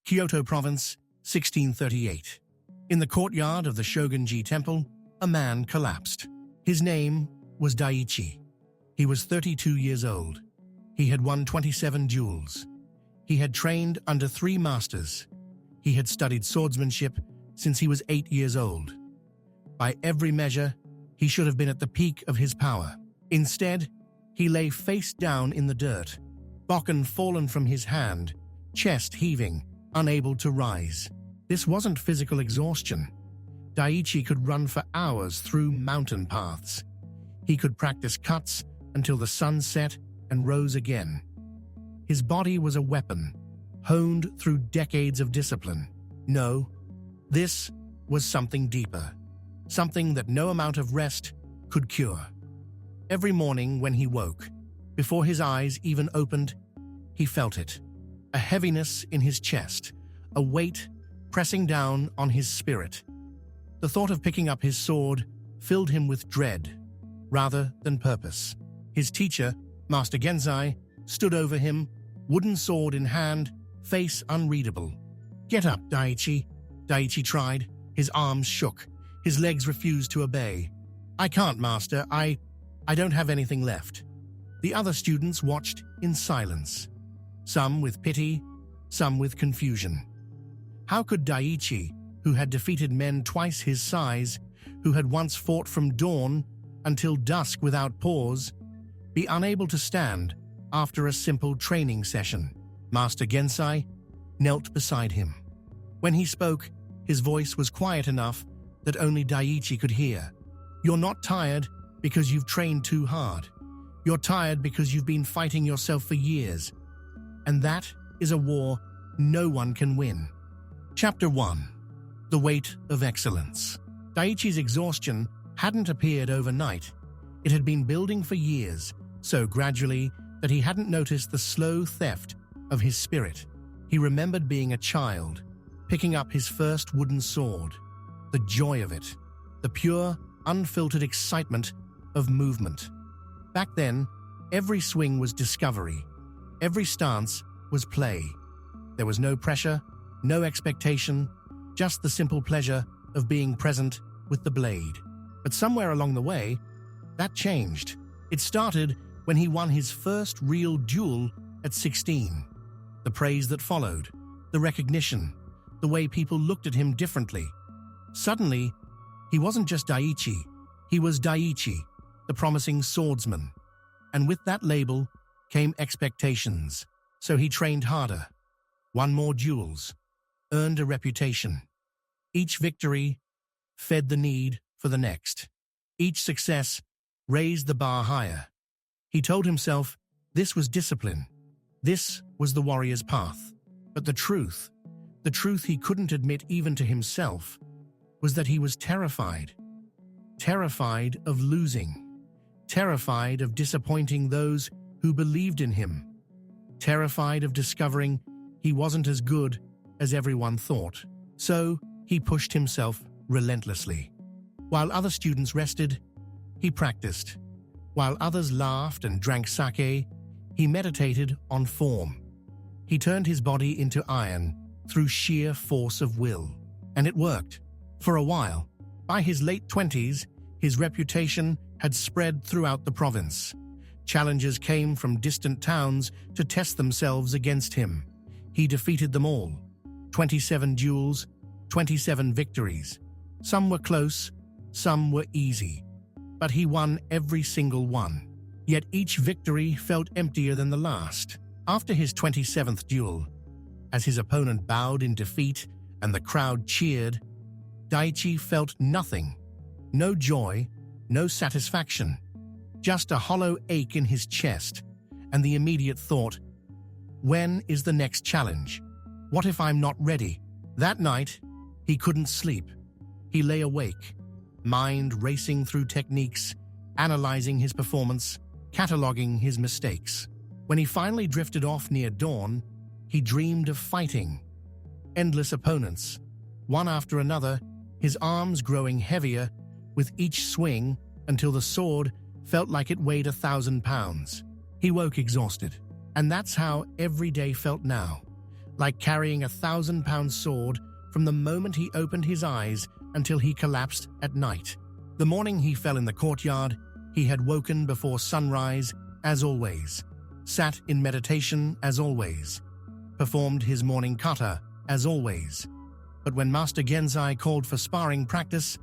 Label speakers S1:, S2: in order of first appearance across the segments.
S1: Kyoto Province, 1638. In the courtyard of the Shogunji Temple, a man collapsed. His name was Daichi. He was 32 years old. He had won 27 duels. He had trained under 3 masters. He had studied swordsmanship since he was 8 years old. By every measure, he should have been at the peak of his power. Instead, he lay face down in the dirt, bokken fallen from his hand, chest heaving, unable to rise. This wasn't physical exhaustion. Daichi could run for hours through mountain paths. He could practice cuts until the sun set and rose again. His body was a weapon, honed through decades of discipline. No, this was something deeper, something that no amount of rest could cure. Every morning when he woke, before his eyes even opened, he felt it. A heaviness in his chest, a weight pressing down on his spirit. The thought of picking up his sword filled him with dread, rather than purpose. His teacher, Master Genzai, stood over him, wooden sword in hand, face unreadable. "Get up, Daichi," Daichi tried. His arms shook. His legs refused to obey. "I can't, Master. I don't have anything left." The other students watched in silence, some with pity, some with confusion. How could Daichi, who had defeated men twice his size, who had once fought from dawn until dusk without pause, be unable to stand after a simple training session? Master Gensai knelt beside him. When he spoke, his voice was quiet enough that only Daichi could hear. "You're not tired because you've trained too hard. You're tired because you've been fighting yourself for years. And that is a war no one can win." Chapter 1. The Weight of Excellence. Daichi's exhaustion hadn't appeared overnight. It had been building for years, so gradually that he hadn't noticed the slow theft of his spirit. He remembered being a child, picking up his first wooden sword. The joy of it, the pure, unfiltered excitement of movement. Back then, every swing was discovery. Every stance was play. There was no pressure, no expectation, just the simple pleasure of being present with the blade. But somewhere along the way, that changed. It started when he won his first real duel at 16. The praise that followed, the recognition, the way people looked at him differently. Suddenly, he wasn't just Daichi, he was Daichi, the promising swordsman. And with that label came expectations. So he trained harder, won more duels, earned a reputation. Each victory fed the need for the next. Each success raised the bar higher. He told himself this was discipline. This was the warrior's path. But the truth he couldn't admit even to himself, was that he was terrified. Terrified of losing. Terrified of disappointing those who believed in him. Terrified of discovering he wasn't as good as everyone thought. So he pushed himself relentlessly. While other students rested, he practiced. While others laughed and drank sake, he meditated on form. He turned his body into iron through sheer force of will. And it worked. For a while. By his late 20s, his reputation had spread throughout the province. Challengers came from distant towns to test themselves against him. He defeated them all. 27 duels, 27 victories. Some were close, some were easy. But he won every single one. Yet each victory felt emptier than the last. After his 27th duel, as his opponent bowed in defeat and the crowd cheered, Daichi felt nothing. No joy, no satisfaction. Just a hollow ache in his chest, and the immediate thought, when is the next challenge? What if I'm not ready? That night, he couldn't sleep. He lay awake, mind racing through techniques, analyzing his performance, cataloging his mistakes. When he finally drifted off near dawn, he dreamed of fighting. Endless opponents, one after another, his arms growing heavier with each swing until the sword felt like it weighed 1,000 pounds. He woke exhausted, and that's how every day felt now. like carrying a 1,000-pound sword from the moment he opened his eyes until he collapsed at night. The morning he fell in the courtyard, he had woken before sunrise, as always, sat in meditation, as always, performed his morning kata, as always. But when Master Gensai called for sparring practice,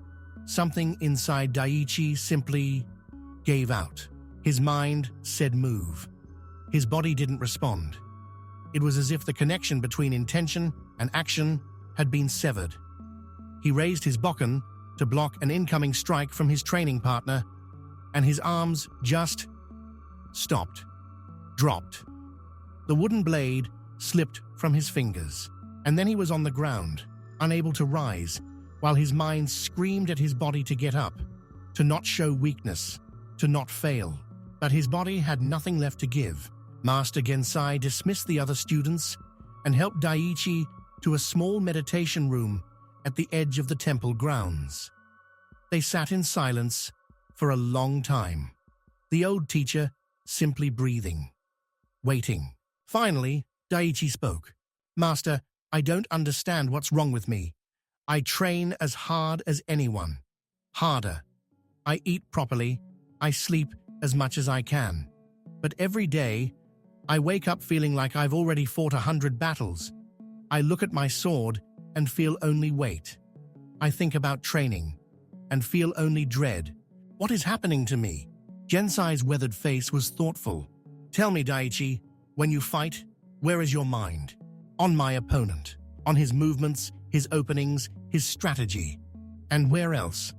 S1: something inside Daichi simply gave out. His mind said move. His body didn't respond. It was as if the connection between intention and action had been severed. He raised his bokken to block an incoming strike from his training partner, and his arms just stopped, dropped. The wooden blade slipped from his fingers, and then he was on the ground, unable to rise, while his mind screamed at his body to get up, to not show weakness, to not fail. But his body had nothing left to give. Master Gensai dismissed the other students and helped Daichi to a small meditation room at the edge of the temple grounds. They sat in silence for a long time, the old teacher simply breathing, waiting. Finally, Daichi spoke. "Master, I don't understand what's wrong with me. I train as hard as anyone. Harder. I eat properly. I sleep as much as I can. But every day, I wake up feeling like I've already fought 100 battles. I look at my sword and feel only weight. I think about training and feel only dread. What is happening to me?" Gensai's weathered face was thoughtful. "Tell me, Daichi, when you fight, where is your mind? On my opponent, on his movements, his openings, his strategy. And where else?"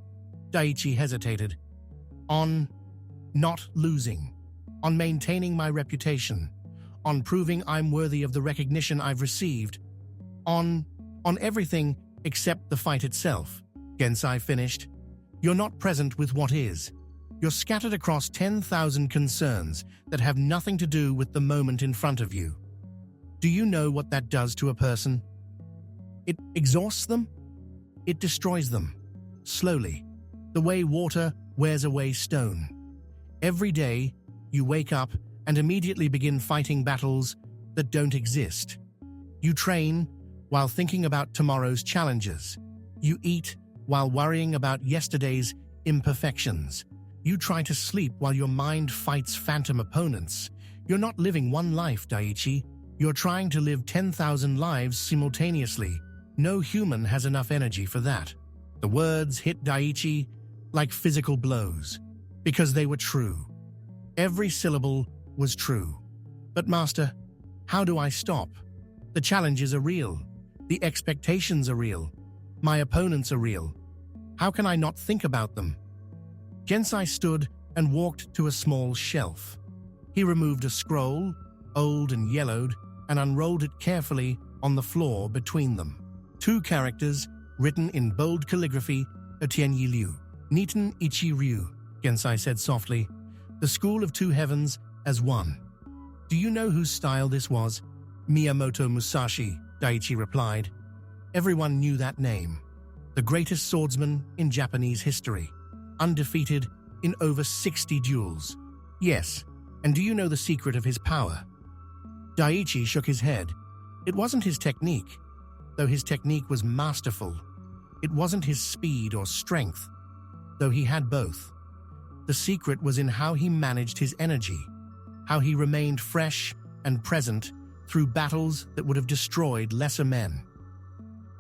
S1: Daichi hesitated. "On not losing, on maintaining my reputation, on proving I'm worthy of the recognition I've received, on everything except the fight itself," Gensai finished. "You're not present with what is. You're scattered across 10,000 concerns that have nothing to do with the moment in front of you. Do you know what that does to a person? It exhausts them. It destroys them. Slowly, the way water wears away stone. Every day, you wake up and immediately begin fighting battles that don't exist. You train while thinking about tomorrow's challenges. You eat while worrying about yesterday's imperfections. You try to sleep while your mind fights phantom opponents. You're not living one life, Daichi. You're trying to live 10,000 lives simultaneously. No human has enough energy for that." The words hit Daichi like physical blows, because they were true. Every syllable was true. "But Master, how do I stop? The challenges are real. The expectations are real. My opponents are real. How can I not think about them?" Gensai stood and walked to a small shelf. He removed a scroll, old and yellowed, and unrolled it carefully on the floor between them. 2 characters, written in bold calligraphy, Etienyi Liu. "Niten Ichi Ryu," Gensai said softly. "The School of 2 Heavens as one." "Do you know whose style this was?" "Miyamoto Musashi," Daichi replied. Everyone knew that name. The greatest swordsman in Japanese history. Undefeated in over 60 duels. "Yes, and do you know the secret of his power?" Daichi shook his head. It wasn't his technique, though his technique was masterful. It wasn't his speed or strength, though he had both. The secret was in how he managed his energy, how he remained fresh and present through battles that would have destroyed lesser men.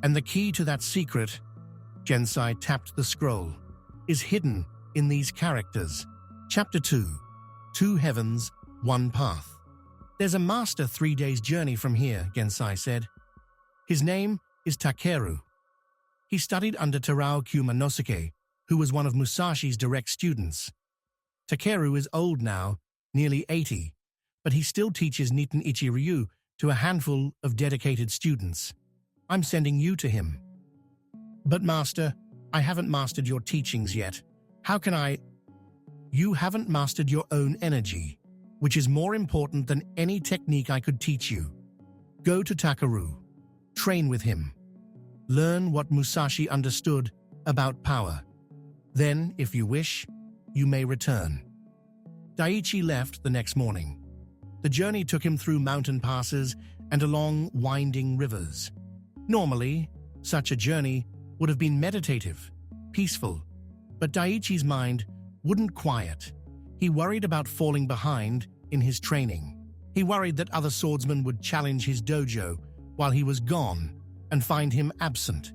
S1: And the key to that secret, Gensai tapped the scroll, is hidden in these characters. Chapter 2. 2 Heavens, 1 Path. "There's a master 3 days' journey from here," Gensai said. "His name is Takeru. He studied under Terao Kyumanosuke, who was one of Musashi's direct students. Takeru is old now, nearly 80, but he still teaches Niten Ichi Ryu to a handful of dedicated students. I'm sending you to him." "But Master, I haven't mastered your teachings yet. How can I?" "You haven't mastered your own energy, which is more important than any technique I could teach you. Go to Takeru. Train with him. Learn what Musashi understood about power. Then, if you wish, you may return." Daichi left the next morning. The journey took him through mountain passes and along winding rivers. Normally, such a journey would have been meditative, peaceful, but Daichi's mind wouldn't quiet. He worried about falling behind in his training. He worried that other swordsmen would challenge his dojo while he was gone and find him absent.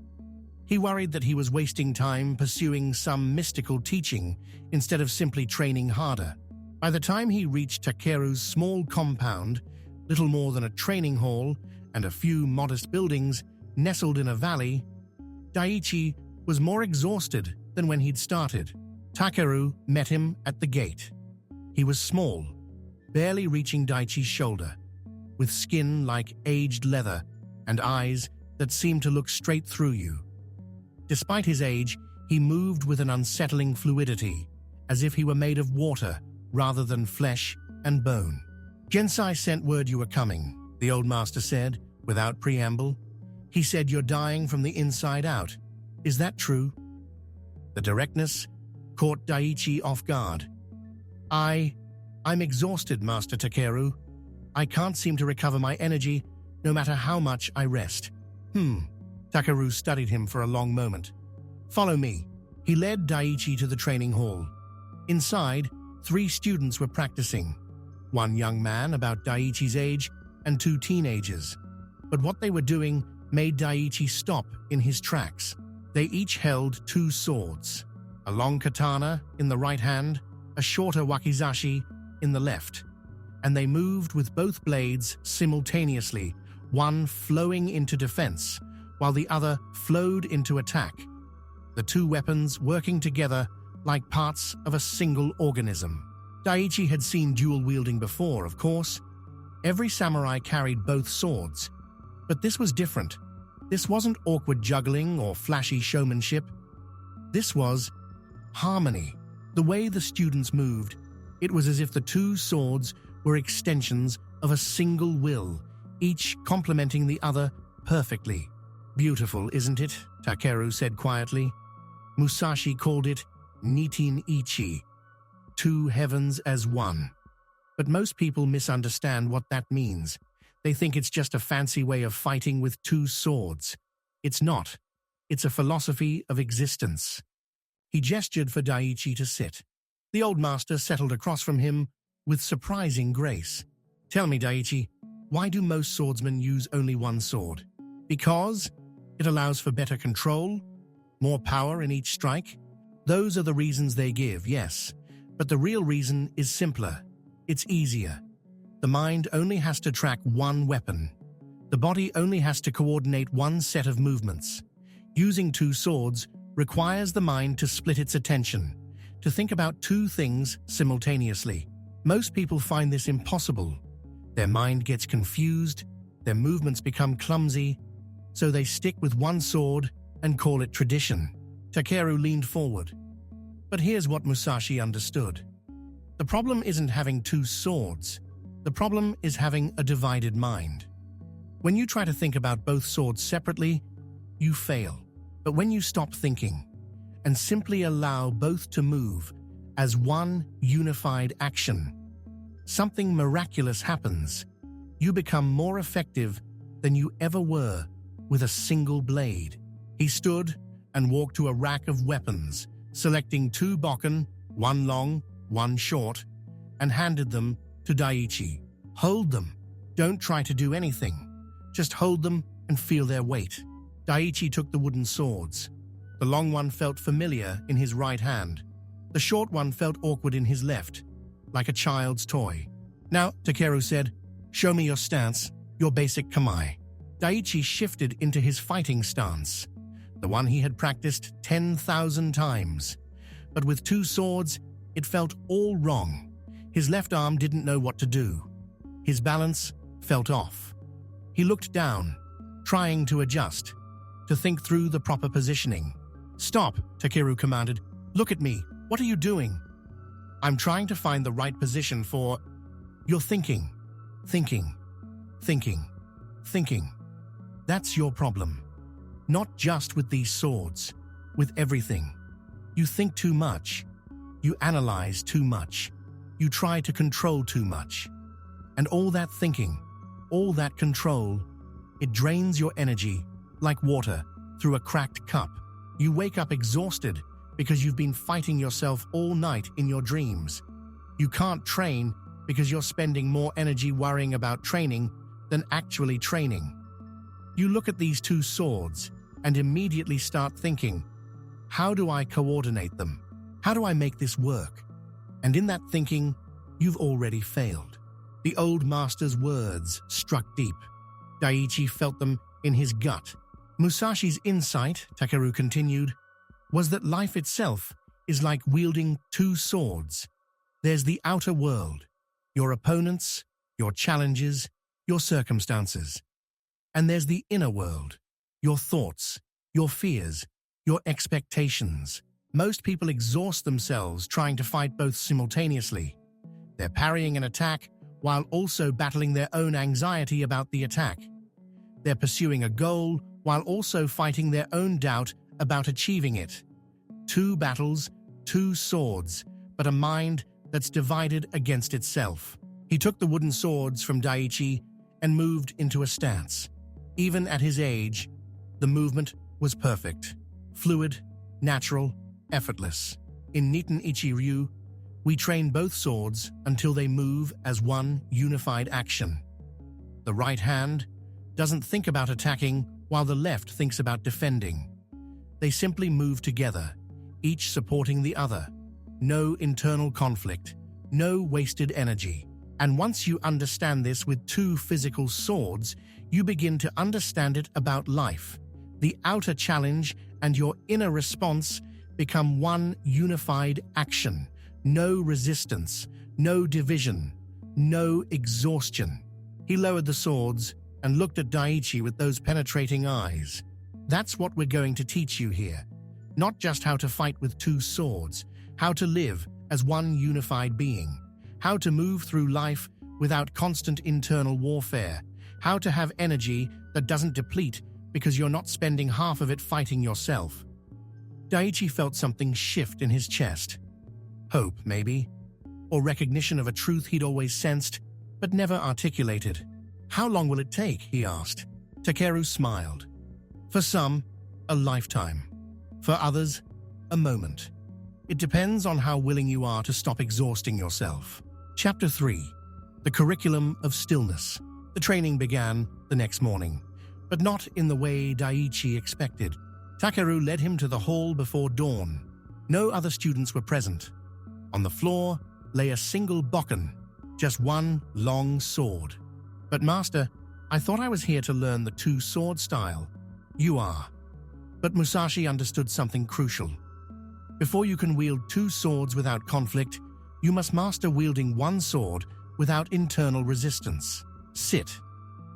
S1: He worried that he was wasting time pursuing some mystical teaching instead of simply training harder. By the time he reached Takeru's small compound, little more than a training hall and a few modest buildings nestled in a valley, Daichi was more exhausted than when he'd started. Takeru met him at the gate. He was small, barely reaching Daichi's shoulder, with skin like aged leather and eyes that seemed to look straight through you. Despite his age, he moved with an unsettling fluidity, as if he were made of water rather than flesh and bone. "Gensai sent word you were coming," the old master said, without preamble. "He said you're dying from the inside out. Is that true?" The directness caught Daichi off guard. I'm exhausted, Master Takeru. I can't seem to recover my energy, no matter how much I rest." Takeru studied him for a long moment. "Follow me." He led Daichi to the training hall. Inside, 3 students were practicing. One young man about Daichi's age and 2 teenagers. But what they were doing made Daichi stop in his tracks. They each held 2 swords, a long katana in the right hand, a shorter wakizashi in the left, and they moved with both blades simultaneously, one flowing into defense, while the other flowed into attack. The 2 weapons working together like parts of a single organism. Daichi had seen dual wielding before, of course. Every samurai carried both swords, but this was different. This wasn't awkward juggling or flashy showmanship. This was harmony. The way the students moved, it was as if the 2 swords were extensions of a single will, each complementing the other perfectly. "Beautiful, isn't it?" Takeru said quietly. Musashi called it Nitin Ichi, 2 heavens as one. But most people misunderstand what that means. They think it's just a fancy way of fighting with 2 swords. It's not. It's a philosophy of existence. He gestured for Daichi to sit. The old master settled across from him with surprising grace. "Tell me, Daichi, why do most swordsmen use only 1 sword?" "Because it allows for better control, more power in each strike." Those are the reasons they give, yes. But the real reason is simpler. It's easier. The mind only has to track 1 weapon. The body only has to coordinate 1 set of movements. Using 2 swords requires the mind to split its attention, to think about 2 things simultaneously. Most people find this impossible. Their mind gets confused, their movements become clumsy, so they stick with 1 sword and call it tradition. Takeru leaned forward. But here's what Musashi understood. The problem isn't having 2 swords. The problem is having a divided mind. When you try to think about both swords separately, you fail. But when you stop thinking and simply allow both to move as 1 unified action, something miraculous happens. You become more effective than you ever were with a single blade. He stood and walked to a rack of weapons, selecting 2 bokken, 1 long, 1 short, and handed them to Daichi. "Hold them. Don't try to do anything. Just hold them and feel their weight." Daichi took the wooden swords. The long one felt familiar in his right hand. The short one felt awkward in his left, like a child's toy. "Now," Takeru said, "show me your stance, your basic kamae." Daichi shifted into his fighting stance, the one he had practiced 10,000 times. But with 2 swords, it felt all wrong. His left arm didn't know what to do. His balance felt off. He looked down, trying to adjust, to think through the proper positioning. "Stop," Takeru commanded. "Look at me. What are you doing?" "I'm trying to find the right position for..." "You're thinking. Thinking. Thinking. Thinking. That's your problem. Not just with these swords, with everything. You think too much. You analyze too much. You try to control too much. And all that thinking, all that control, it drains your energy like water through a cracked cup. You wake up exhausted because you've been fighting yourself all night in your dreams. You can't train because you're spending more energy worrying about training than actually training. You look at these two swords and immediately start thinking, how do I coordinate them? How do I make this work? And in that thinking, you've already failed. The old master's words struck deep. Daichi felt them in his gut. Musashi's insight, Takeru continued, was that life itself is like wielding two swords. There's the outer world, your opponents, your challenges, your circumstances. And there's the inner world, your thoughts, your fears, your expectations. Most people exhaust themselves trying to fight both simultaneously. They're parrying an attack while also battling their own anxiety about the attack. They're pursuing a goal while also fighting their own doubt about achieving it. Two battles, two swords, but a mind that's divided against itself. He took the wooden swords from Daichi and moved into a stance. Even at his age, the movement was perfect, fluid, natural, effortless. In Nitin Ichi-ryu, we train both swords until they move as one unified action. The right hand doesn't think about attacking while the left thinks about defending. They simply move together, each supporting the other. No internal conflict, no wasted energy. And once you understand this with two physical swords, you begin to understand it about life. The outer challenge and your inner response become one unified action. No resistance, no division, no exhaustion. He lowered the swords and looked at Daichi with those penetrating eyes. That's what we're going to teach you here. Not just how to fight with two swords, how to live as one unified being, how to move through life without constant internal warfare, how to have energy that doesn't deplete because you're not spending half of it fighting yourself. Daichi felt something shift in his chest. Hope, maybe, or recognition of a truth he'd always sensed, but never articulated. How long will it take? He asked. Takeru smiled. For some, a lifetime. For others, a moment. It depends on how willing you are to stop exhausting yourself. Chapter 3. The Curriculum of Stillness. The training began the next morning, but not in the way Daichi expected. Takeru led him to the hall before dawn. No other students were present. On the floor lay a single bokken, just one long sword. But master, I thought I was here to learn the two-sword style. You are. But Musashi understood something crucial. Before you can wield two swords without conflict, you must master wielding one sword without internal resistance. Sit.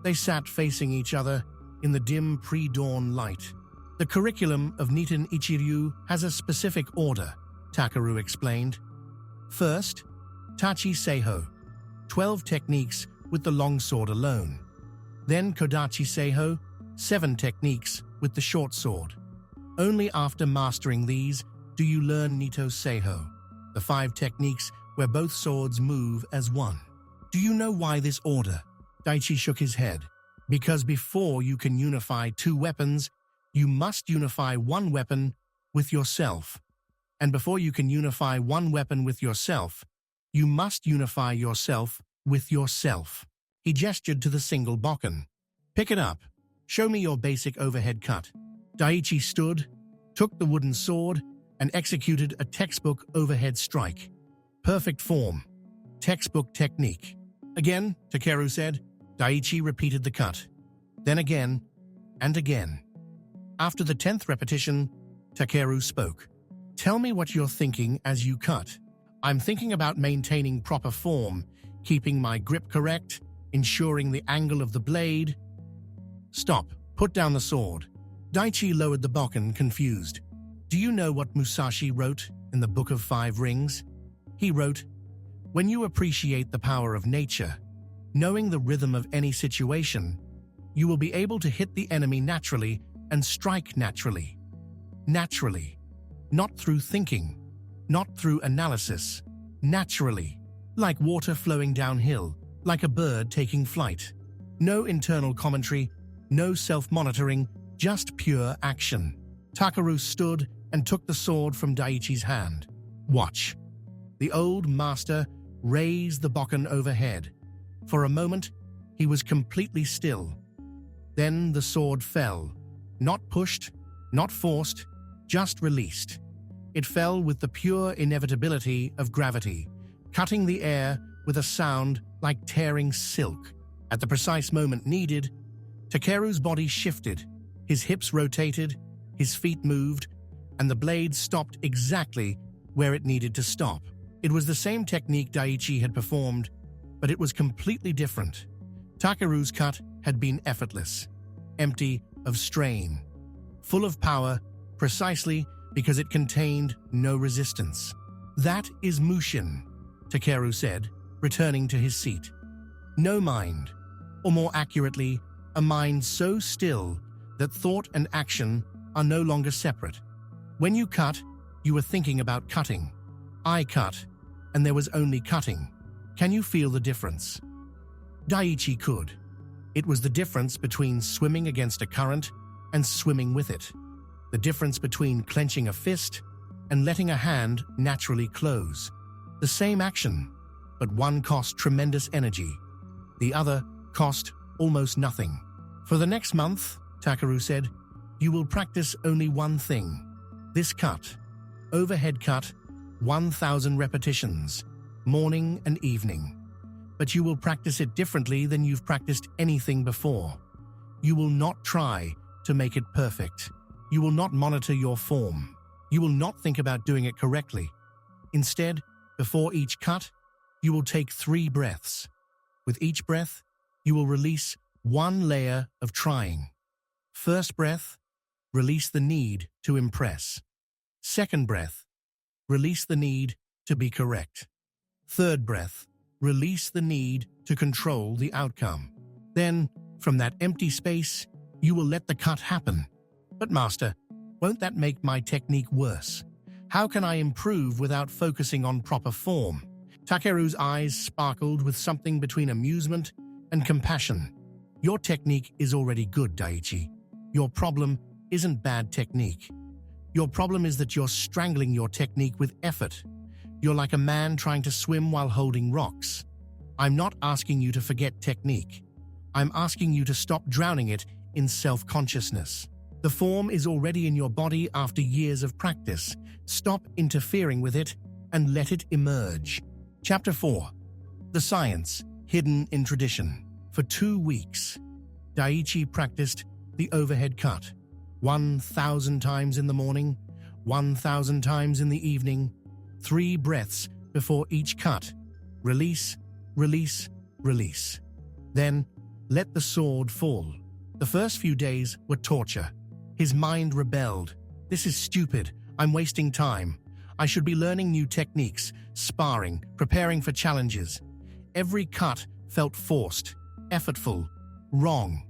S1: They sat facing each other in the dim pre-dawn light. The curriculum of Nitin Ichi-ryu has a specific order, Takeru explained. First, Tachi Seiho, 12 techniques with the long sword alone. Then Kodachi Seiho, 7 techniques with the short sword. Only after mastering these do you learn Nito Seiho, the 5 techniques where both swords move as one. Do you know why this order? Daichi shook his head. Because before you can unify 2 weapons, you must unify 1 weapon with yourself. And before you can unify 1 weapon with yourself, you must unify yourself with yourself. He gestured to the single bokken. Pick it up. Show me your basic overhead cut. Daichi stood, took the wooden sword, and executed a textbook overhead strike. Perfect form. Textbook technique. Again, Takeru said. Daichi repeated the cut. Then again, and again. After the 10th repetition, Takeru spoke. Tell me what you're thinking as you cut. I'm thinking about maintaining proper form, keeping my grip correct, ensuring the angle of the blade. Stop. Put down the sword. Daichi lowered the bokken, confused. Do you know what Musashi wrote in the Book of 5 Rings? He wrote, when you appreciate the power of nature, knowing the rhythm of any situation, you will be able to hit the enemy naturally and strike naturally. Naturally. Not through thinking, not through analysis. Naturally. Like water flowing downhill, like a bird taking flight. No internal commentary, no self-monitoring, just pure action. Takaru stood and took the sword from Daichi's hand. Watch. The old master raised the bokken overhead. For a moment, he was completely still. Then the sword fell. Not pushed, not forced, just released. It fell with the pure inevitability of gravity, cutting the air with a sound like tearing silk. At the precise moment needed, Takeru's body shifted, his hips rotated, his feet moved, and the blade stopped exactly where it needed to stop. It was the same technique Daichi had performed, but it was completely different. Takeru's cut had been effortless, empty of strain, full of power, precisely because it contained no resistance. "That is Mushin," Takeru said, returning to his seat. "No mind, or more accurately, a mind so still that thought and action are no longer separate. When you cut, you were thinking about cutting. I cut, and there was only cutting. Can you feel the difference?" Daichi could. It was the difference between swimming against a current and swimming with it. The difference between clenching a fist and letting a hand naturally close. The same action, but one cost tremendous energy. The other cost almost nothing. "For the next month," Takeru said, "you will practice only one thing. This cut. Overhead cut, 1,000 repetitions, morning and evening. But you will practice it differently than you've practiced anything before. You will not try to make it perfect. You will not monitor your form. You will not think about doing it correctly. Instead, before each cut, you will take 3 breaths. With each breath, you will release 1 layer of trying. First breath, release the need to impress. Second breath, release the need to be correct. Third breath, release the need to control the outcome. Then, from that empty space, you will let the cut happen. But master, won't that make my technique worse? How can I improve without focusing on proper form?" Takeru's eyes sparkled with something between amusement and compassion. "Your technique is already good, Daichi. Your problem isn't bad technique. Your problem is that you're strangling your technique with effort. You're like a man trying to swim while holding rocks. I'm not asking you to forget technique. I'm asking you to stop drowning it in self-consciousness. The form is already in your body after years of practice. Stop interfering with it and let it emerge." Chapter 4. The Science Hidden in Tradition. For 2 weeks, Daichi practiced the overhead cut. 1,000 times in the morning, 1,000 times in the evening, 3 breaths before each cut. Release, release, release. Then, let the sword fall. The first few days were torture. His mind rebelled. "This is stupid. I'm wasting time. I should be learning new techniques, sparring, preparing for challenges." Every cut felt forced, effortful, wrong.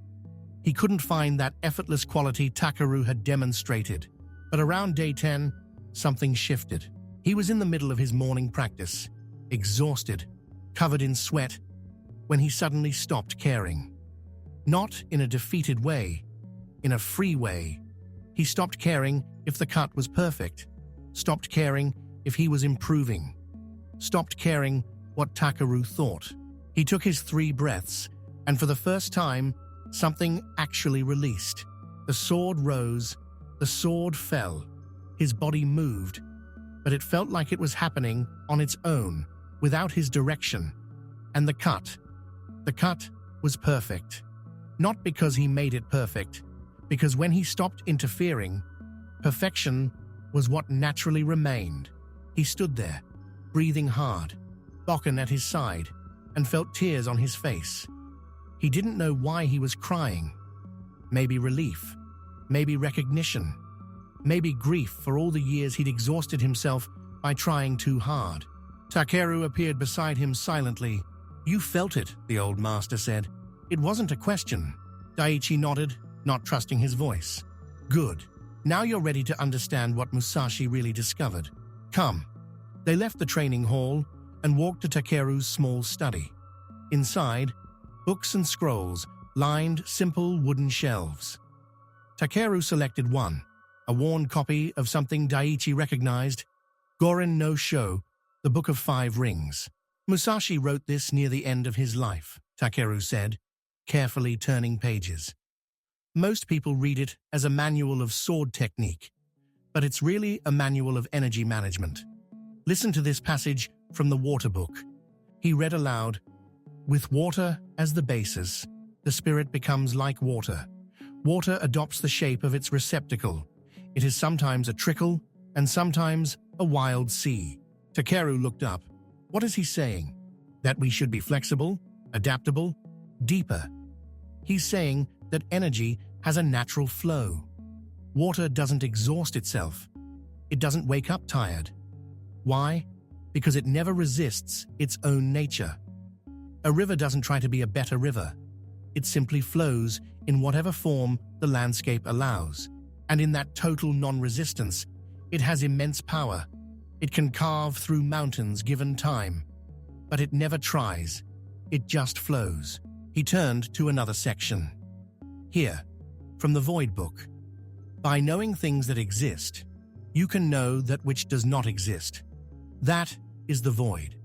S1: He couldn't find that effortless quality Takeru had demonstrated. But around day 10, something shifted. He was in the middle of his morning practice, exhausted, covered in sweat, when he suddenly stopped caring. Not in a defeated way, in a free way. He stopped caring if the cut was perfect, stopped caring if he was improving, stopped caring what Takeru thought. He took his 3 breaths, and for the first time, something actually released. The sword rose, the sword fell, his body moved, but it felt like it was happening on its own, without his direction. And the cut was perfect. Not because he made it perfect, because when he stopped interfering, perfection was what naturally remained. He stood there, breathing hard, bokken at his side, and felt tears on his face. He didn't know why he was crying. Maybe relief, maybe recognition, maybe grief for all the years he'd exhausted himself by trying too hard. Takeru appeared beside him silently. "You felt it," the old master said. "It wasn't a question." Daichi nodded, not trusting his voice. "Good. Now you're ready to understand what Musashi really discovered. Come." They left the training hall and walked to Takeru's small study. Inside, books and scrolls lined simple wooden shelves. Takeru selected one, a worn copy of something Daichi recognized, Gorin no Sho, the Book of Five Rings. Musashi wrote this near the end of his life, Takeru said, carefully turning pages. Most people read it as a manual of sword technique, but it's really a manual of energy management. Listen to this passage from the Water Book. He read aloud, "With water as the basis, the spirit becomes like water. Water adopts the shape of its receptacle. It is sometimes a trickle and sometimes a wild sea." Takeru looked up. What is he saying? That we should be flexible, adaptable, deeper. He's saying that energy has a natural flow. Water doesn't exhaust itself. It doesn't wake up tired. Why? Because it never resists its own nature. A river doesn't try to be a better river. It simply flows in whatever form the landscape allows. And in that total non-resistance, it has immense power. It can carve through mountains given time. But it never tries. It just flows. He turned to another section. Here, from the Void Book. By knowing things that exist, you can know that which does not exist. That is the void.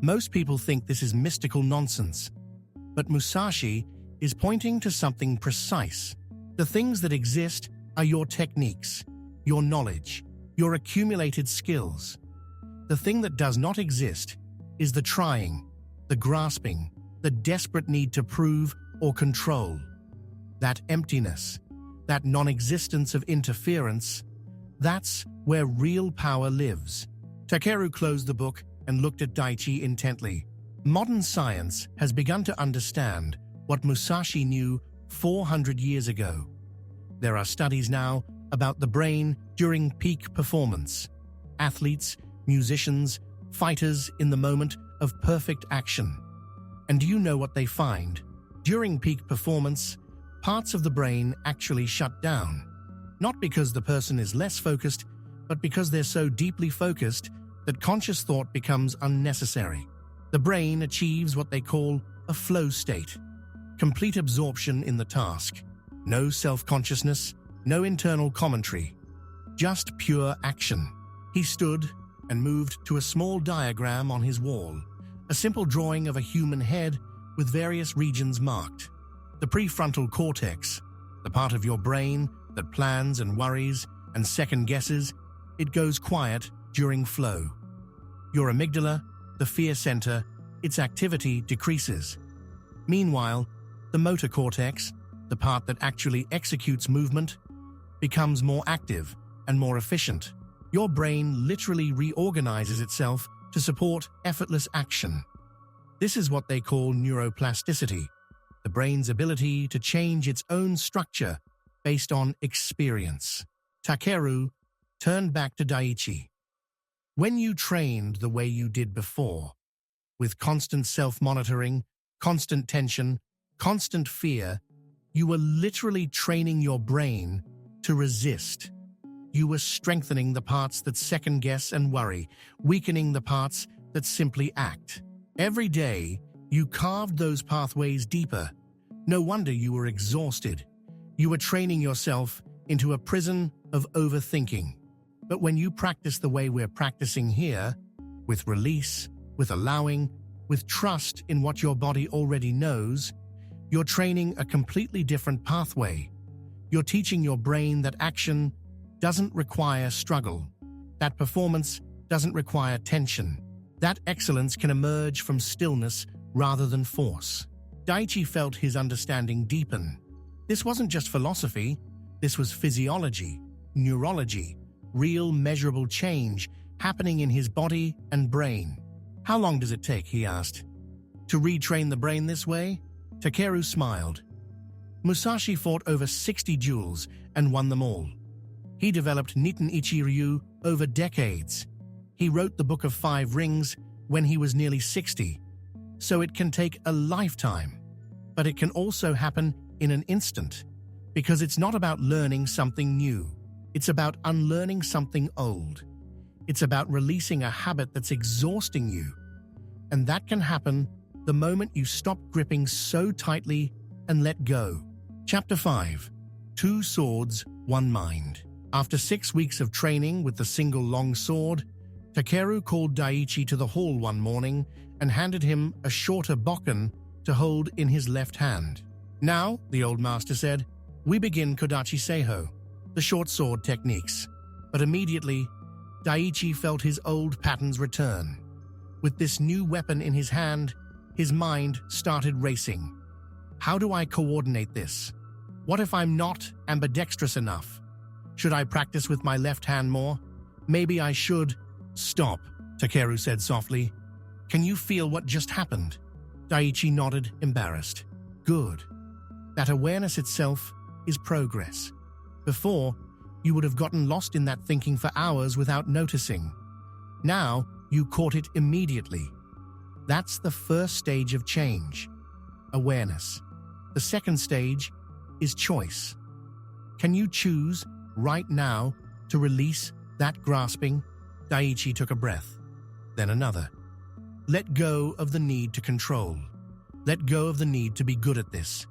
S1: Most people think this is mystical nonsense, but Musashi is pointing to something precise. The things that exist are your techniques, your knowledge, your accumulated skills. The thing that does not exist is the trying, the grasping, the desperate need to prove or control. That emptiness, that non-existence of interference, that's where real power lives. Takeru closed the book and looked at Daichi intently. Modern science has begun to understand what Musashi knew 400 years ago. There are studies now about the brain during peak performance. Athletes, musicians, fighters in the moment of perfect action. And do you know what they find? During peak performance, parts of the brain actually shut down. Not because the person is less focused, but because they're so deeply focused that conscious thought becomes unnecessary. The brain achieves what they call a flow state. Complete absorption in the task. No self-consciousness, no internal commentary. Just pure action. He stood and moved to a small diagram on his wall, a simple drawing of a human head with various regions marked. The prefrontal cortex, the part of your brain that plans and worries and second guesses, it goes quiet during flow. Your amygdala, the fear center, its activity decreases. Meanwhile, the motor cortex, the part that actually executes movement, becomes more active and more efficient. Your brain literally reorganizes itself to support effortless action. This is what they call neuroplasticity, the brain's ability to change its own structure based on experience. Takeru turned back to Daichi. When you trained the way you did before, with constant self-monitoring, constant tension, constant fear, you were literally training your brain to resist. You were strengthening the parts that second-guess and worry, weakening the parts that simply act. Every day, you carved those pathways deeper. No wonder you were exhausted. You were training yourself into a prison of overthinking. But when you practice the way we're practicing here, with release, with allowing, with trust in what your body already knows, you're training a completely different pathway. You're teaching your brain that action doesn't require struggle, that performance doesn't require tension, that excellence can emerge from stillness rather than force. Daichi felt his understanding deepen. This wasn't just philosophy, this was physiology, neurology, real measurable change happening in his body and brain. How long does it take, he asked, to retrain the brain this way? Takeru smiled. Musashi fought over 60 duels and won them all. He developed Niten Ichi-ryu over decades. He wrote the Book of Five Rings when he was nearly 60. So it can take a lifetime, but it can also happen in an instant, because it's not about learning something new. It's about unlearning something old. It's about releasing a habit that's exhausting you. And that can happen the moment you stop gripping so tightly and let go. Chapter 5. Two Swords, One Mind. After 6 weeks of training with the single long sword, Takeru called Daichi to the hall one morning and handed him a shorter bokken to hold in his left hand. "Now," the old master said, "we begin Kodachi Seiho, the short sword techniques." But immediately, Daichi felt his old patterns return. With this new weapon in his hand, his mind started racing. How do I coordinate this? What if I'm not ambidextrous enough? Should I practice with my left hand more? Maybe I should. "Stop," Takeru said softly. "Can you feel what just happened?" Daichi nodded, embarrassed. "Good. That awareness itself is progress. Before, you would have gotten lost in that thinking for hours without noticing. Now, you caught it immediately. That's the first stage of change. Awareness. The second stage is choice. Can you choose right now to release that grasping?" Daichi took a breath, then another. Let go of the need to control. Let go of the need to be good at this.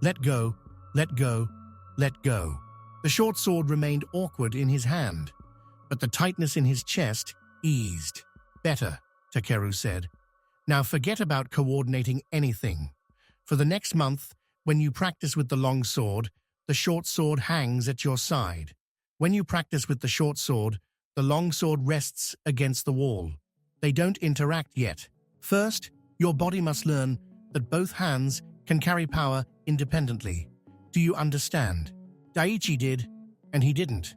S1: Let go, let go, let go. The short sword remained awkward in his hand, but the tightness in his chest eased. "Better," Takeru said. "Now forget about coordinating anything. For the next month, when you practice with the long sword, the short sword hangs at your side. When you practice with the short sword, the long sword rests against the wall. They don't interact yet. First, your body must learn that both hands can carry power independently. Do you understand?" Daichi did, and he didn't,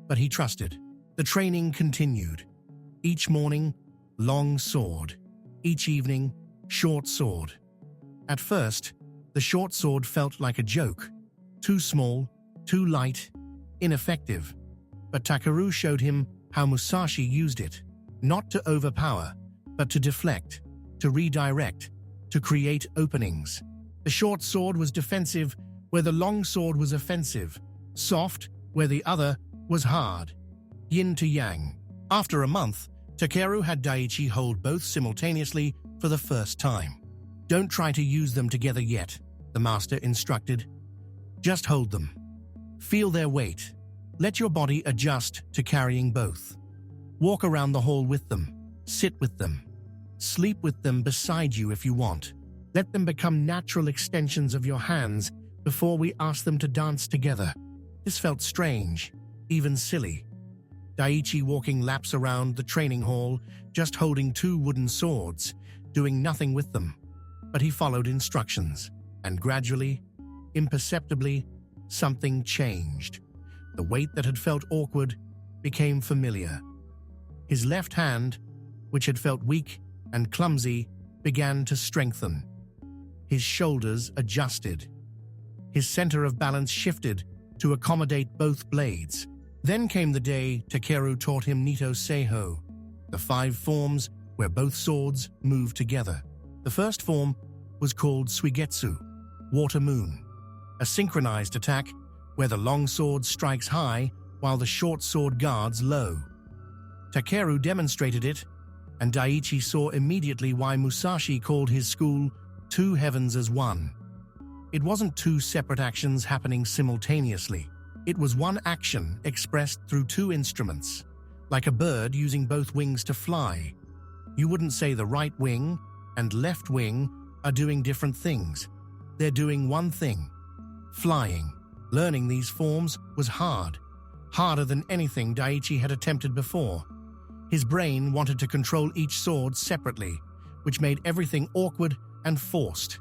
S1: but he trusted. The training continued. Each morning, long sword. Each evening, short sword. At first, the short sword felt like a joke. Too small, too light, ineffective. But Takeru showed him how Musashi used it, not to overpower, but to deflect, to redirect, to create openings. The short sword was defensive where the long sword was offensive, soft where the other was hard. Yin to yang. After a month, Takeru had Daichi hold both simultaneously for the first time. "Don't try to use them together yet," the master instructed. "Just hold them. Feel their weight. Let your body adjust to carrying both. Walk around the hall with them. Sit with them. Sleep with them beside you if you want. Let them become natural extensions of your hands before we ask them to dance together." This felt strange, even silly. Daichi walking laps around the training hall, just holding two wooden swords, doing nothing with them. But he followed instructions, and gradually, imperceptibly, something changed. The weight that had felt awkward became familiar. His left hand, which had felt weak and clumsy, began to strengthen. His shoulders adjusted. His center of balance shifted to accommodate both blades. Then came the day Takeru taught him Nito Seiho, the 5 forms where both swords move together. The first form was called Suigetsu, Water Moon, a synchronized attack where the long sword strikes high while the short sword guards low. Takeru demonstrated it, and Daichi saw immediately why Musashi called his school Two Heavens as One. It wasn't two separate actions happening simultaneously. It was one action expressed through two instruments, like a bird using both wings to fly. You wouldn't say the right wing and left wing are doing different things. They're doing one thing: flying. Learning these forms was hard, harder than anything Daichi had attempted before. His brain wanted to control each sword separately, which made everything awkward and forced.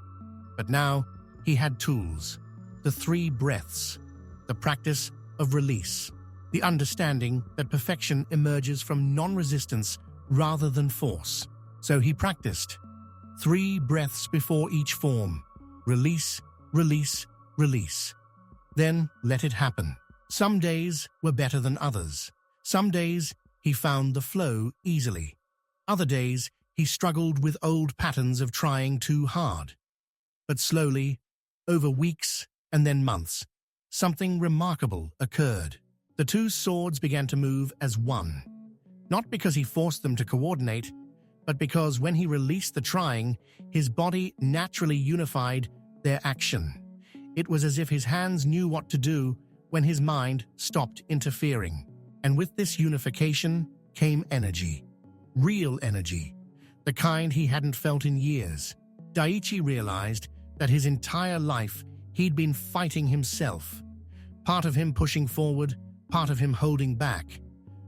S1: But now, he had tools. The 3 breaths. The practice of release. The understanding that perfection emerges from non-resistance rather than force. So he practiced. 3 breaths before each form. Release, release, release. Then let it happen. Some days were better than others. Some days he found the flow easily. Other days he struggled with old patterns of trying too hard. But slowly, over weeks and then months, something remarkable occurred. The 2 swords began to move as one. Not because he forced them to coordinate, but because when he released the trying, his body naturally unified their action. It was as if his hands knew what to do when his mind stopped interfering. And with this unification came energy. Real energy. The kind he hadn't felt in years. Daichi realized that his entire life he'd been fighting himself. Part of him pushing forward, part of him holding back,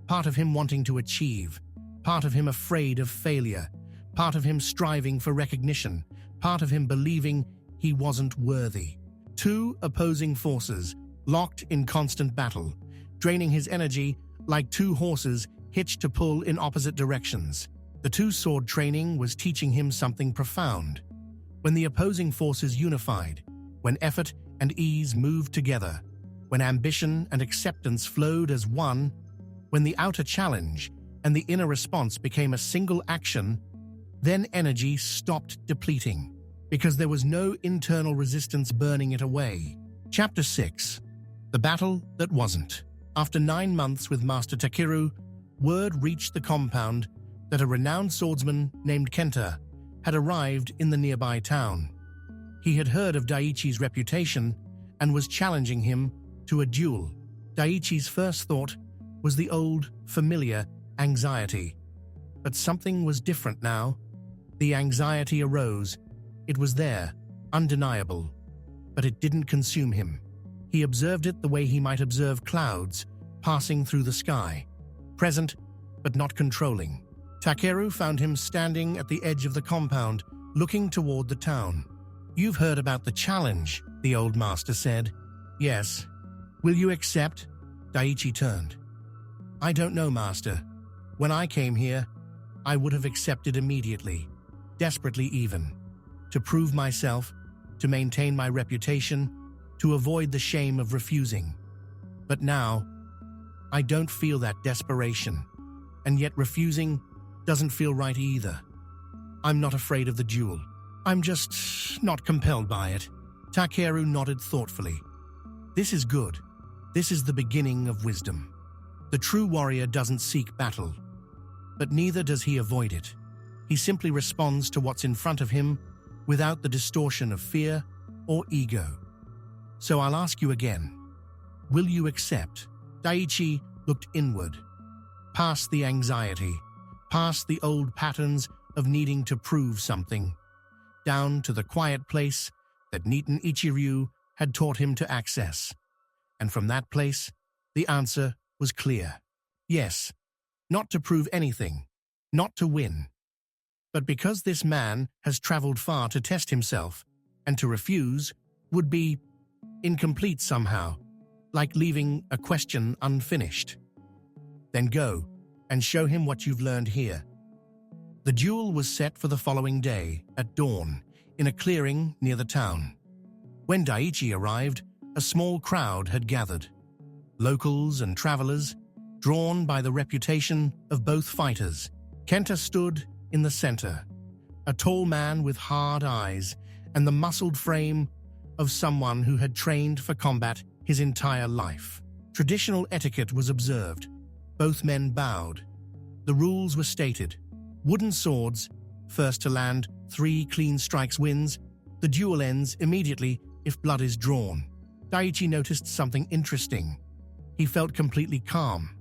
S1: part of him wanting to achieve, part of him afraid of failure, part of him striving for recognition, part of him believing he wasn't worthy. Two opposing forces, locked in constant battle, draining his energy like two horses hitched to pull in opposite directions. The two-sword training was teaching him something profound. When the opposing forces unified, when effort and ease moved together, when ambition and acceptance flowed as one, when the outer challenge and the inner response became a single action, then energy stopped depleting, because there was no internal resistance burning it away. Chapter 6. The Battle That Wasn't. After 9 months with Master Takeru, word reached the compound that a renowned swordsman named Kenta had arrived in the nearby town. He had heard of Daichi's reputation and was challenging him to a duel. Daichi's first thought was the old, familiar anxiety. But something was different now. The anxiety arose. It was there, undeniable. But it didn't consume him. He observed it the way he might observe clouds passing through the sky, present but not controlling. Takeru found him standing at the edge of the compound, looking toward the town. "You've heard about the challenge," the old master said. "Yes. Will you accept?" Daichi turned. "I don't know, master. When I came here, I would have accepted immediately, desperately even, to prove myself, to maintain my reputation, to avoid the shame of refusing. But now, I don't feel that desperation, and yet refusing doesn't feel right either. I'm not afraid of the duel. I'm just not compelled by it." Takeru nodded thoughtfully. "This is good. This is the beginning of wisdom. The true warrior doesn't seek battle, but neither does he avoid it. He simply responds to what's in front of him without the distortion of fear or ego. So I'll ask you again. Will you accept?" Daichi looked inward, past the anxiety, past the old patterns of needing to prove something, down to the quiet place that Niiten Ichiryu had taught him to access. And from that place, the answer was clear. Yes, not to prove anything, not to win. But because this man has traveled far to test himself, and to refuse would be incomplete somehow, like leaving a question unfinished. Then go and show him what you've learned here. The duel was set for the following day, at dawn, in a clearing near the town. When Daichi arrived, a small crowd had gathered. Locals and travelers, drawn by the reputation of both fighters. Kenta stood in the center, a tall man with hard eyes and the muscled frame of someone who had trained for combat his entire life. Traditional etiquette was observed. Both men bowed. The rules were stated. Wooden swords, first to land 3 clean strikes wins. The duel ends immediately if blood is drawn. Daichi noticed something interesting. He felt completely calm.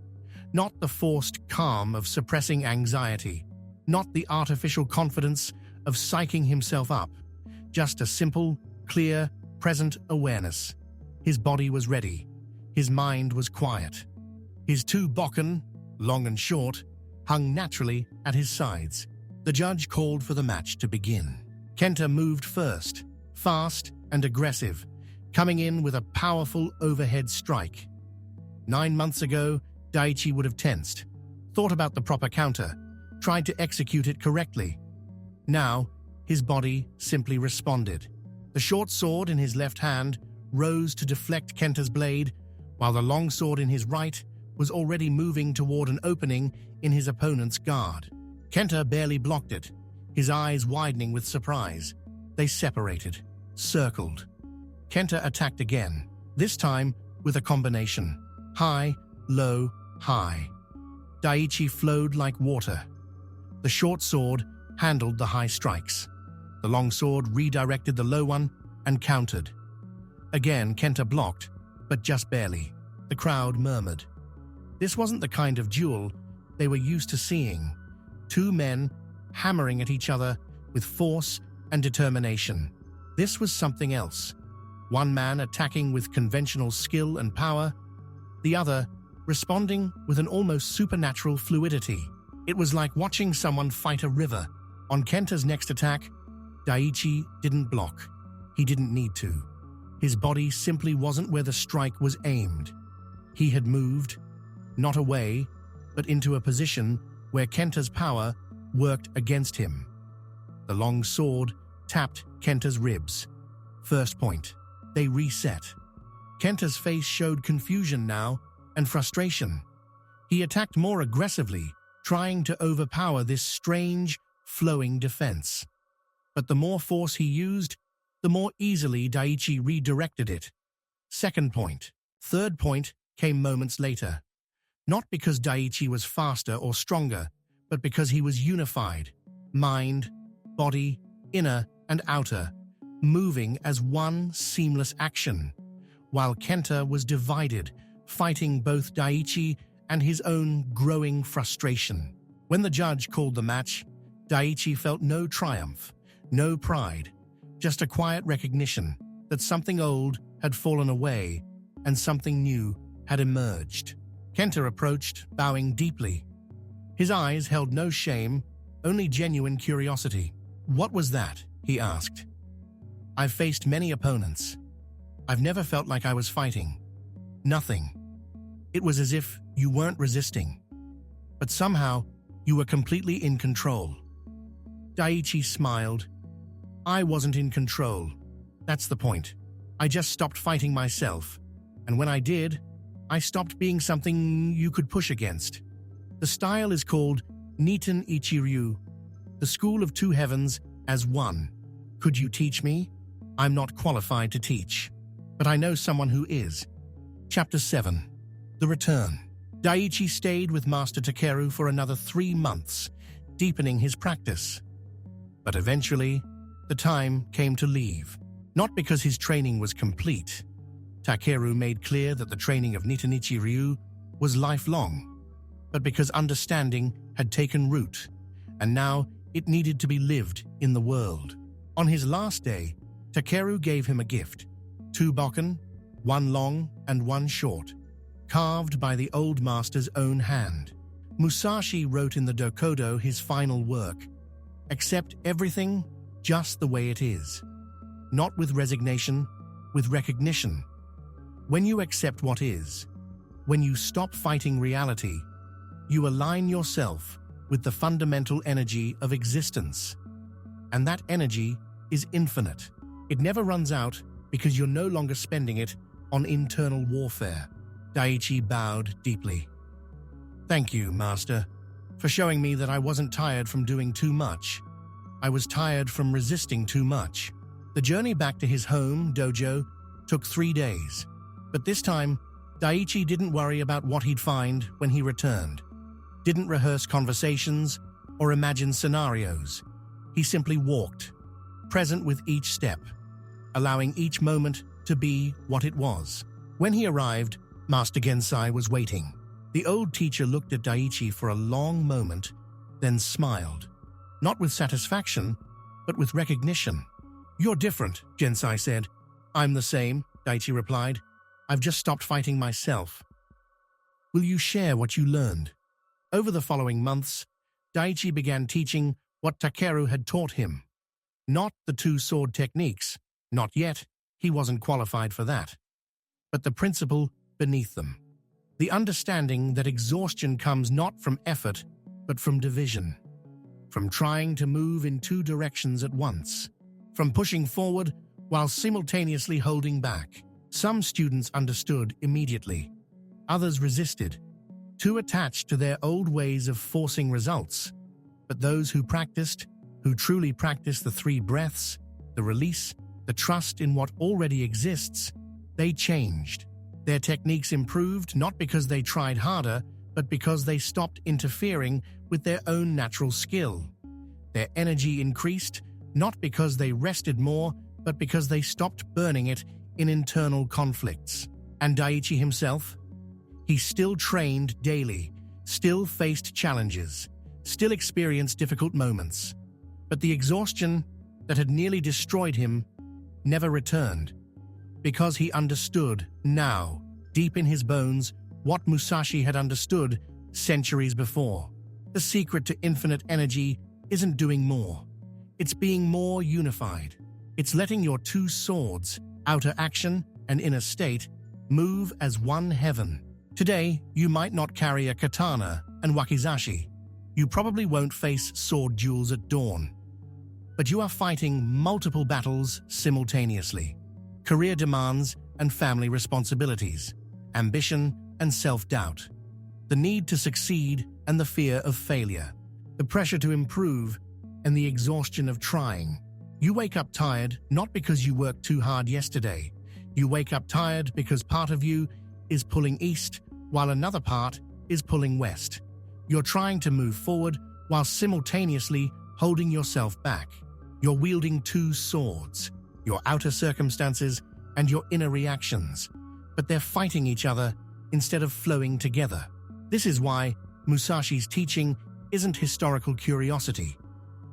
S1: Not the forced calm of suppressing anxiety, not the artificial confidence of psyching himself up, just a simple, clear, present awareness. His body was ready. His mind was quiet. His 2 bokken, long and short, hung naturally at his sides. The judge called for the match to begin. Kenta moved first, fast and aggressive, coming in with a powerful overhead strike. 9 months ago, Daichi would have tensed, thought about the proper counter, tried to execute it correctly. Now, his body simply responded. The short sword in his left hand rose to deflect Kenta's blade, while the long sword in his right was already moving toward an opening in his opponent's guard. Kenta barely blocked it, his eyes widening with surprise. They separated, circled. Kenta attacked again, this time with a combination. High, low, high. Daichi flowed like water. The short sword handled the high strikes. The long sword redirected the low one and countered. Again, Kenta blocked, but just barely. The crowd murmured. This wasn't the kind of duel they were used to seeing. Two men hammering at each other with force and determination. This was something else. One man attacking with conventional skill and power, the other responding with an almost supernatural fluidity. It was like watching someone fight a river. On Kenta's next attack, Daichi didn't block. He didn't need to. His body simply wasn't where the strike was aimed. He had moved, not away, but into a position where Kenta's power worked against him. The long sword tapped Kenta's ribs. First point. They reset. Kenta's face showed confusion now and frustration. He attacked more aggressively, trying to overpower this strange, flowing defense. But the more force he used, the more easily Daichi redirected it. Second point. Third point came moments later. Not because Daichi was faster or stronger, but because he was unified. Mind, body, inner and outer, moving as one seamless action, while Kenta was divided, fighting both Daichi and his own growing frustration. When the judge called the match, Daichi felt no triumph, no pride, just a quiet recognition that something old had fallen away and something new had emerged. Kenta approached, bowing deeply. His eyes held no shame, only genuine curiosity. "What was that?" he asked. "I've faced many opponents. I've never felt like I was fighting. Nothing. It was as if you weren't resisting. But somehow, you were completely in control." Daichi smiled. "I wasn't in control. That's the point. I just stopped fighting myself. And when I did, I stopped being something you could push against. The style is called Niten Ichiryu, the School of Two Heavens as one. Could you teach me? I'm not qualified to teach, but I know someone who is." Chapter 7. The Return. Daichi stayed with Master Takeru for another 3 months, deepening his practice. But eventually, the time came to leave. Not because his training was complete. Takeru made clear that the training of Nitenichi Ryu was lifelong, but because understanding had taken root, and now it needed to be lived in the world. On his last day, Takeru gave him a gift, 2 bokken, 1 long and 1 short, carved by the old master's own hand. Musashi wrote in the Dokudo his final work, "Accept everything just the way it is. Not with resignation, with recognition. When you accept what is, when you stop fighting reality, you align yourself with the fundamental energy of existence. And that energy is infinite. It never runs out because you're no longer spending it on internal warfare." Daichi bowed deeply. "Thank you, Master, for showing me that I wasn't tired from doing too much. I was tired from resisting too much." The journey back to his home dojo took 3 days. But this time, Daichi didn't worry about what he'd find when he returned. Didn't rehearse conversations or imagine scenarios. He simply walked, present with each step, allowing each moment to be what it was. When he arrived, Master Gensai was waiting. The old teacher looked at Daichi for a long moment, then smiled. Not with satisfaction, but with recognition. "You're different," Gensai said. "I'm the same," Daichi replied. "I've just stopped fighting myself." "Will you share what you learned?" Over the following months, Daichi began teaching what Takeru had taught him. Not the 2 sword techniques, not yet, he wasn't qualified for that, but the principle beneath them. The understanding that exhaustion comes not from effort, but from division. From trying to move in 2 directions at once. From pushing forward while simultaneously holding back. Some students understood immediately. Others resisted, too attached to their old ways of forcing results. But those who truly practiced the 3 breaths, the release, the trust in what already exists, they changed. Their techniques improved not because they tried harder, but because they stopped interfering with their own natural skill. Their energy increased not because they rested more, but because they stopped burning it in internal conflicts. And Daichi himself? He still trained daily, still faced challenges, still experienced difficult moments. But the exhaustion that had nearly destroyed him never returned, because he understood now, deep in his bones, what Musashi had understood centuries before. The secret to infinite energy isn't doing more. It's being more unified. It's letting your two swords, outer action and inner state, move as one heaven. Today, you might not carry a katana and wakizashi. You probably won't face sword duels at dawn. But you are fighting multiple battles simultaneously. Career demands and family responsibilities, ambition and self-doubt, the need to succeed and the fear of failure, the pressure to improve and the exhaustion of trying. You wake up tired not because you worked too hard yesterday. You wake up tired because part of you is pulling east while another part is pulling west. You're trying to move forward while simultaneously holding yourself back. You're wielding two swords, your outer circumstances and your inner reactions, but they're fighting each other instead of flowing together. This is why Musashi's teaching isn't historical curiosity.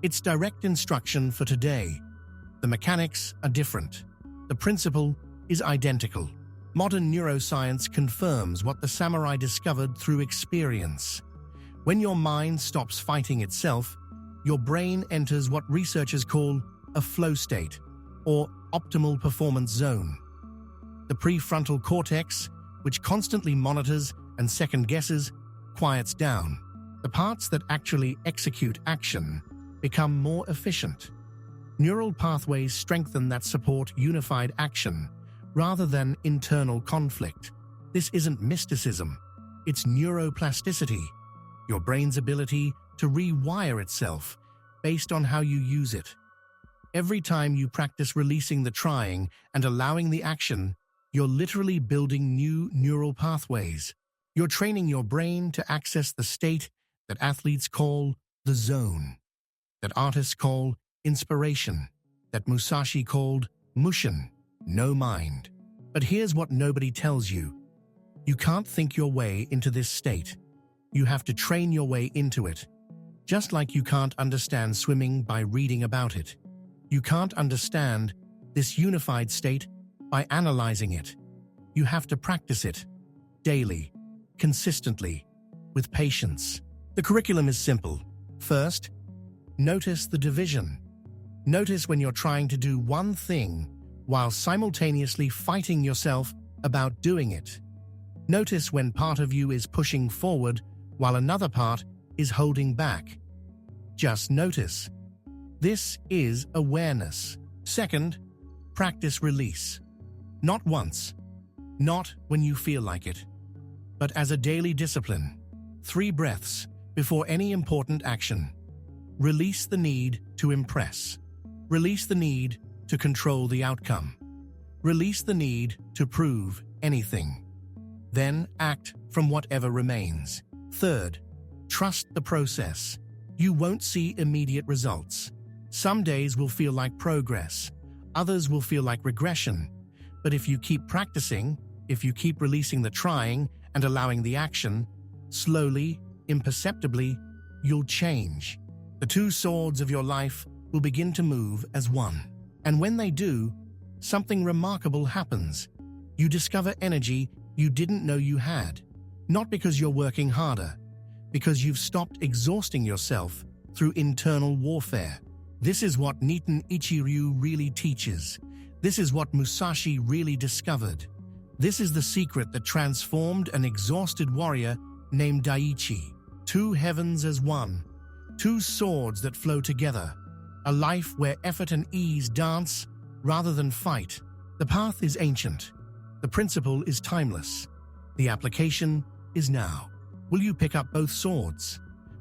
S1: It's direct instruction for today. The mechanics are different. The principle is identical. Modern neuroscience confirms what the samurai discovered through experience. When your mind stops fighting itself, your brain enters what researchers call a flow state, or optimal performance zone. The prefrontal cortex, which constantly monitors and second-guesses, quiets down. The parts that actually execute action become more efficient. Neural pathways strengthen that support unified action rather than internal conflict. This isn't mysticism, it's neuroplasticity, your brain's ability to rewire itself based on how you use it. Every time you practice releasing the trying and allowing the action, you're literally building new neural pathways. You're training your brain to access the state that athletes call the zone, that artists call inspiration, that Musashi called mushin, no mind. But here's what nobody tells you. You can't think your way into this state. You have to train your way into it. Just like you can't understand swimming by reading about it. You can't understand this unified state by analyzing it. You have to practice it daily, consistently, with patience. The curriculum is simple. First, notice the division. Notice when you're trying to do one thing while simultaneously fighting yourself about doing it. Notice when part of you is pushing forward while another part is holding back. Just notice. This is awareness. Second, practice release. Not once, not when you feel like it, but as a daily discipline. 3 breaths before any important action. Release the need to impress. Release the need to control the outcome. Release the need to prove anything. Then act from whatever remains. Third, trust the process. You won't see immediate results. Some days will feel like progress. Others will feel like regression. But if you keep practicing, if you keep releasing the trying and allowing the action, slowly, imperceptibly, you'll change. The 2 swords of your life will begin to move as one. And when they do, something remarkable happens. You discover energy you didn't know you had. Not because you're working harder, because you've stopped exhausting yourself through internal warfare. This is what Niiten Ichiryu really teaches. This is what Musashi really discovered. This is the secret that transformed an exhausted warrior named Daichi. 2 heavens as one. 2 swords that flow together. A life where effort and ease dance rather than fight. The path is ancient. The principle is timeless. The application is now. Will you pick up both swords?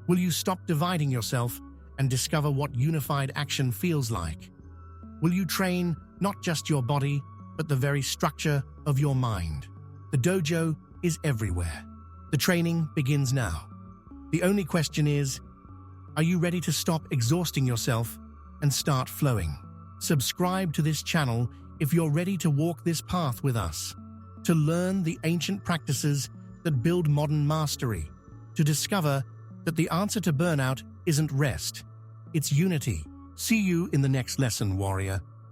S1: Will you stop dividing yourself and discover what unified action feels like? Will you train not just your body, but the very structure of your mind? The dojo is everywhere. The training begins now. The only question is, are you ready to stop exhausting yourself and start flowing? Subscribe to this channel if you're ready to walk this path with us, to learn the ancient practices that build modern mastery, to discover that the answer to burnout isn't rest, it's unity. See you in the next lesson, warrior.